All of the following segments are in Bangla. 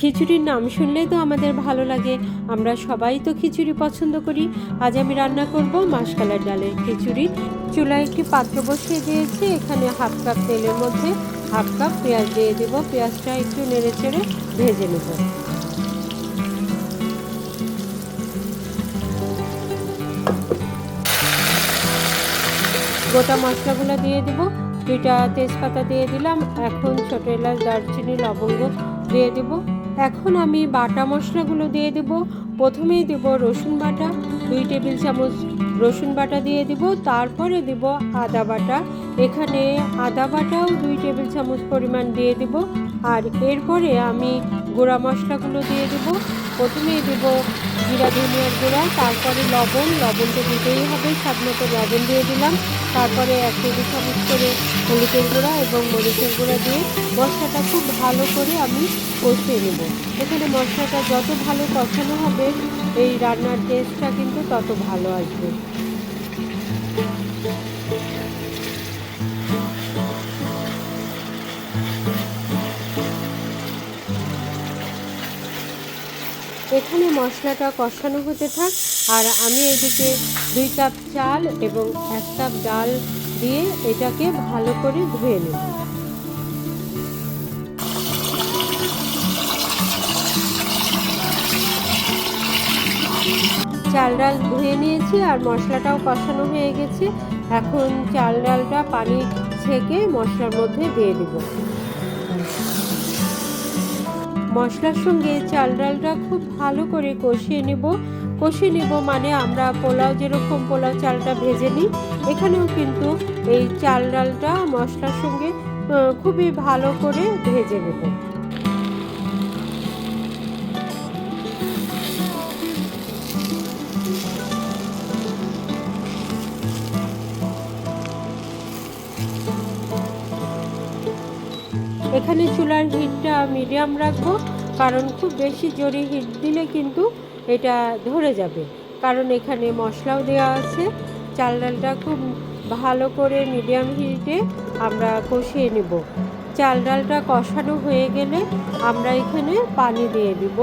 খিচুড়ির নাম শুনলেই তো আমাদের ভালো লাগে, আমরা সবাই তো খিচুড়ি পছন্দ করি। আজ আমি রান্না করব মাসকলাইয়ের ডালের খিচুড়ি। চুলায় একটি পাত্র বসিয়ে দিয়েছি, এখানে হাফ কাপ তেলের মধ্যে হাফ কাপ পেঁয়াজ দিয়ে দেব। পেঁয়াজটা একটু নেড়ে চেড়ে ভেজে নেব। গোটা মশলাগুলো দিয়ে দেব। 2টা তেজপাতা দিয়ে দিলাম। এখন ছোট এলাচ, দারচিনি, লবঙ্গ দিয়ে দেব। এখন আমি বাটা মশলাগুলো দিয়ে দেব। প্রথমেই দেব রসুন বাটা, 2 টেবিল চামচ রসুন বাটা দিয়ে দেব। তারপরে দেব আদা বাটা, এখানে আদা বাটাও 2 টেবিল চামচ পরিমাণ দিয়ে দেব। আর এরপরে আমি গুঁড়া মশলাগুলো দিয়ে দেব। প্রথমেই দেব জিরা ধনিয়ার গুঁড়া, তারপরে লবণ তো দিতেই হবে, স্বাদ মতো লবণ দিয়ে দিলাম। তারপরে 1 টেবিল চামচ করে হলুদের গুঁড়া এবং মরিচের গুঁড়া দিয়ে মশলাটা খুব ভালো করে আমি কষিয়ে নেব। এখানে মশলাটা যত ভালো কষানো হবে এই রান্নার টেস্টটা কিন্তু তত ভালো আসবে। এখানে মশলাটা কষানো হতে থাক, আর আমি এদিকে 2 কাপ চাল এবং 1 কাপ ডাল দিয়ে এটাকে ভালো করে ধুয়ে নেব। চাল ডাল ধুয়ে নিয়েছি আর মশলাটাও কষানো হয়ে গেছে। এখন চাল ডালটা পানি ছেঁকে মশলার মধ্যে দিয়ে দেব। মশলার সঙ্গে চাল ডালটা খুব ভালো করে কষিয়ে নেব মানে আমরা পোলাও যেরকম পোলাও চালটা ভেজে নিই, এখানেও কিন্তু এই চাল ডালটা মশলার সঙ্গে খুবই ভালো করে ভেজে নেব। এখানে চুলার হিটটা মিডিয়াম রাখবো, কারণ খুব বেশি জোরে হিট দিলে কিন্তু এটা ধরে যাবে, কারণ এখানে মশলাও দেওয়া আছে। চাল ডালটা খুব ভালো করে মিডিয়াম হিটে আমরা কষিয়ে নেব। চাল ডালটা কষানো হয়ে গেলে আমরা এখানে পানি দিয়ে দিব।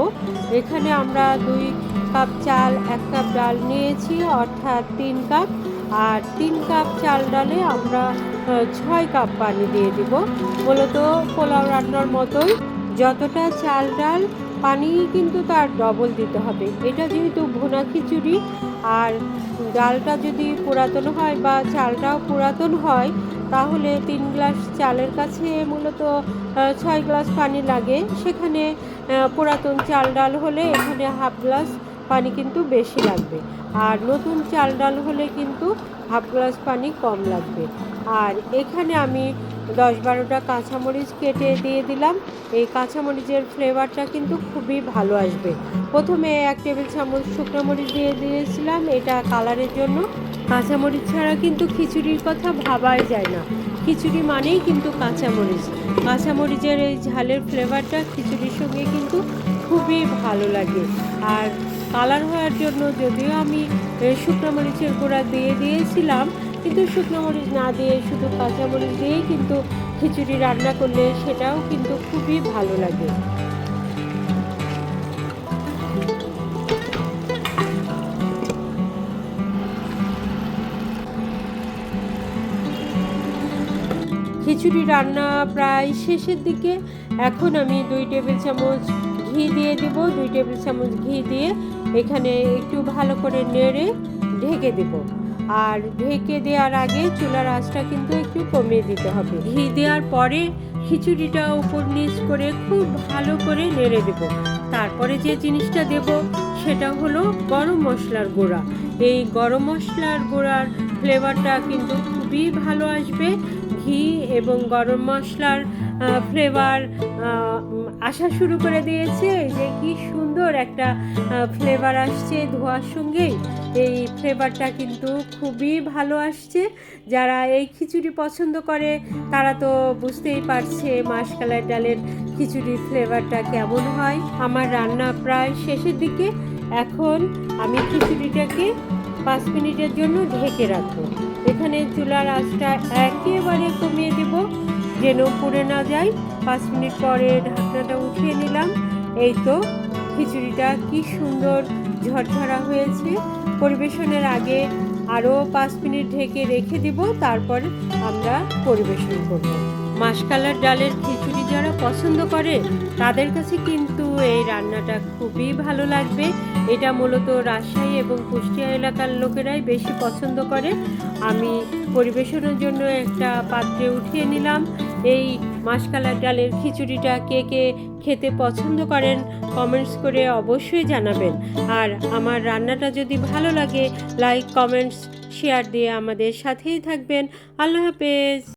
এখানে আমরা 2 কাপ চাল 1 কাপ ডাল নিয়েছি, অর্থাৎ 3 কাপ, আর 3 কাপ চাল ডালে আমরা 6 কাপ পানি দিয়ে দিব। মূলত পোলাও রান্নার মতোই যতটা চাল ডাল পানি কিন্তু তার ডবল দিতে হবে। এটা যেহেতু ভুনা খিচুড়ি, আর ডালটা যদি পুরাতন হয় বা চালটাও পুরাতন হয় তাহলে 3 গ্লাস চালের কাছে মূলত 6 গ্লাস পানি লাগে। সেখানে পুরাতন চাল ডাল হলে এখানে হাফ গ্লাস পানি কিন্তু বেশি লাগবে, আর নতুন চাল ডাল হলে কিন্তু হাফ গ্লাস পানি কম লাগবে। আর এখানে আমি 10-12টা কাঁচামরিচ কেটে দিয়ে দিলাম। এই কাঁচামরিচের ফ্লেভারটা কিন্তু খুবই ভালো আসবে। প্রথমে 1 টেবিল চামচ শুকনো মরিচ দিয়ে দিয়েছিলাম, এটা কালারের জন্য। কাঁচামরিচ ছাড়া কিন্তু খিচুড়ির কথা ভাবাই যায় না। খিচুড়ি মানেই কিন্তু কাঁচামরিচের এই ঝালের ফ্লেভারটা খিচুড়ির সঙ্গে কিন্তু খুবই ভালো লাগে। আর কালার হওয়ার জন্য যদিও আমি শুকনো মরিচের গুঁড়া দিয়ে দিয়েছিলাম, কিন্তু শুকনো মরিচ না দিয়ে শুধু কাঁচামরিচ দিয়েই কিন্তু খিচুড়ি রান্না করলে সেটাও কিন্তু খুবই ভালো লাগে। খিচুড়ি রান্না প্রায় শেষের দিকে। এখন আমি 2 টেবিল চামচ ঘি দিয়ে দেব। 2 টেবিল চামচ ঘি দিয়ে এখানে একটু ভালো করে নেড়ে ঢেকে দেব। আর ঢেকে দেওয়ার আগে চুলার আঁচটা কিন্তু একটু কমিয়ে দিতে হবে। ঘি দেওয়ার পরে খিচুড়িটা উপর নিচ করে খুব ভালো করে নেড়ে দেব। তারপরে যে জিনিসটা দেব সেটা হলো গরম মশলার গুঁড়া। এই গরম মশলার গুঁড়ার ফ্লেভারটা কিন্তু খুবই ভালো আসবে। ঘি এবং গরম মশলার ফ্লেভার আসা শুরু করে দিয়েছে। এই যে কি সুন্দর একটা ফ্লেভার আসছে ধোঁয়ার সঙ্গেই, এই ফ্লেভারটা কিন্তু খুবই ভালো আসছে। যারা এই খিচুড়ি পছন্দ করে তারা তো বুঝতেই পারছে মাসকলাইয়ের ডালের খিচুড়ির ফ্লেভারটা কেমন হয়। আমার রান্না প্রায় শেষের দিকে। এখন আমি খিচুড়িটাকে 5 মিনিটের জন্য ঢেকে রাখবো। এখানে চুলার আঁচটা একেবারে কমিয়ে দেব যেন পুড়ে না যায়। 5 মিনিট পরে ঢাকনাটা উঠিয়ে নিলাম। এই তো খিচুড়িটা কি সুন্দর ঝরঝরা হয়েছে। পরিবেশনের আগে আরও 5 মিনিট ঢেকে রেখে দিব, তারপর আমরা পরিবেশন করব। মাসকালার ডালের খিচুড়ি যারা পছন্দ করে তাদের কাছে কিন্তু এই রান্নাটা খুবই ভালো লাগবে। এটা মূলত রাজশাহী এবং কুষ্টিয়া এলাকার লোকেরাই বেশি পছন্দ করে। আমি পরিবেশনের জন্য একটা পাত্রে উঠিয়ে নিলাম। এই মাসকালার ডালের খিচুড়িটা কে কে খেতে পছন্দ করেন কমেন্টস করে অবশ্যই জানাবেন। আর আমার রান্নাটা যদি ভালো লাগে লাইক, কমেন্টস, শেয়ার দিয়ে আমাদের সাথেই থাকবেন। আল্লাহ হাফেজ।